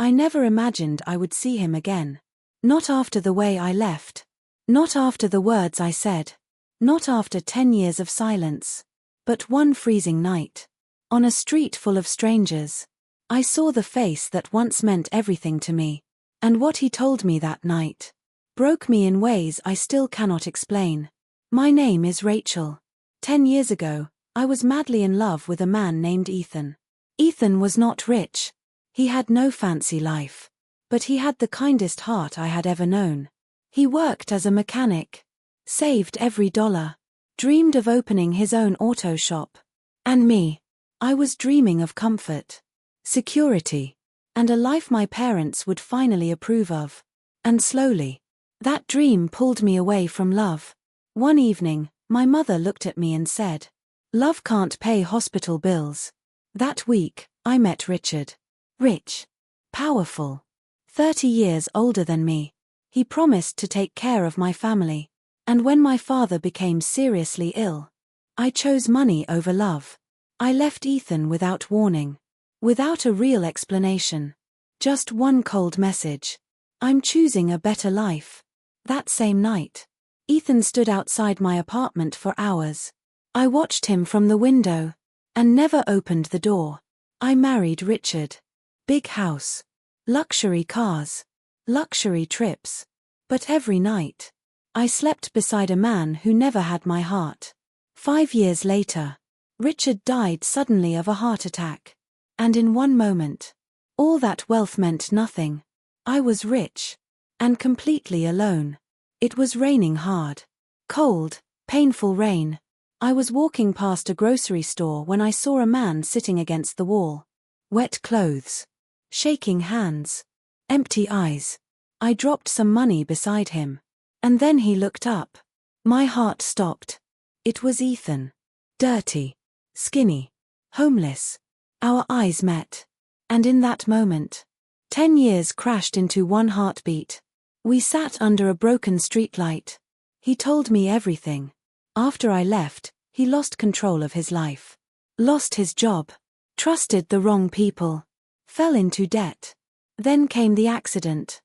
I never imagined I would see him again. Not after the way I left. Not after the words I said. Not after 10 years of silence. But one freezing night, on a street full of strangers, I saw the face that once meant everything to me. And what he told me that night broke me in ways I still cannot explain. My name is Rachel. 10 years ago, I was madly in love with a man named Ethan. Ethan was not rich. He had no fancy life. But he had the kindest heart I had ever known. He worked as a mechanic. Saved every dollar. Dreamed of opening his own auto shop. And me. I was dreaming of comfort. Security. And a life my parents would finally approve of. And slowly, that dream pulled me away from love. One evening, my mother looked at me and said, "Love can't pay hospital bills." That week, I met Richard. Rich. Powerful. 30 years older than me. He promised to take care of my family. And when my father became seriously ill, I chose money over love. I left Ethan without warning. Without a real explanation. Just one cold message. I'm choosing a better life. That same night, Ethan stood outside my apartment for hours. I watched him from the window. And never opened the door. I married Richard. Big house. Luxury cars. Luxury trips. But every night, I slept beside a man who never had my heart. 5 years later, Richard died suddenly of a heart attack. And in one moment, all that wealth meant nothing. I was rich. And completely alone. It was raining hard. Cold, painful rain. I was walking past a grocery store when I saw a man sitting against the wall. Wet clothes. Shaking hands. Empty eyes. I dropped some money beside him. And then he looked up. My heart stopped. It was Ethan. Dirty. Skinny. Homeless. Our eyes met. And in that moment, 10 years crashed into one heartbeat. We sat under a broken streetlight. He told me everything. After I left, he lost control of his life. Lost his job. Trusted the wrong people. Fell into debt. Then came the accident.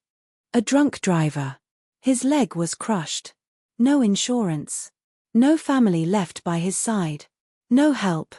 A drunk driver. His leg was crushed. No insurance. No family left by his side. No help.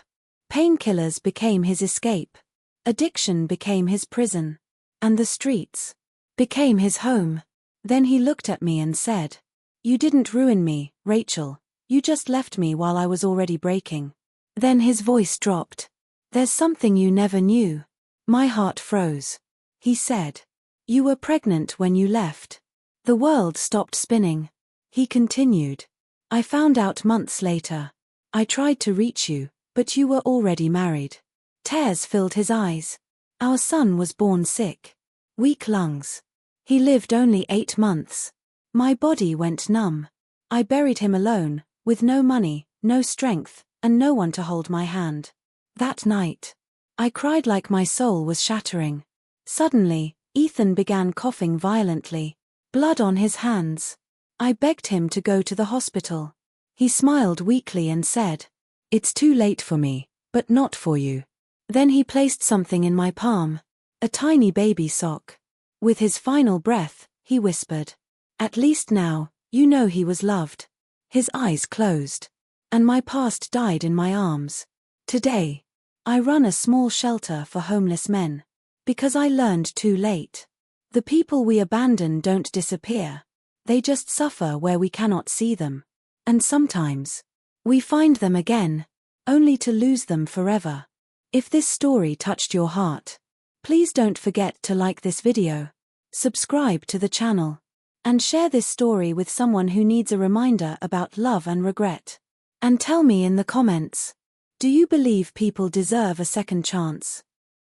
Painkillers became his escape. Addiction became his prison. And the streets became his home. Then he looked at me and said, "You didn't ruin me, Rachel. You just left me while I was already breaking." Then his voice dropped. "There's something you never knew." My heart froze. He said, "You were pregnant when you left." The world stopped spinning. He continued, "I found out months later. I tried to reach you, but you were already married." Tears filled his eyes. Our son was born sick. Weak lungs. He lived only 8 months. My body went numb. I buried him alone, with no money, no strength, and no one to hold my hand. That night, I cried like my soul was shattering. Suddenly, Ethan began coughing violently. Blood on his hands. I begged him to go to the hospital. He smiled weakly and said, "It's too late for me, but not for you." Then he placed something in my palm. A tiny baby sock. With his final breath, he whispered, "At least now, you know he was loved." His eyes closed. And my past died in my arms. Today, I run a small shelter for homeless men. Because I learned too late. The people we abandon don't disappear. They just suffer where we cannot see them. And sometimes, we find them again, only to lose them forever. If this story touched your heart, please don't forget to like this video, subscribe to the channel, and share this story with someone who needs a reminder about love and regret. And tell me in the comments, do you believe people deserve a second chance?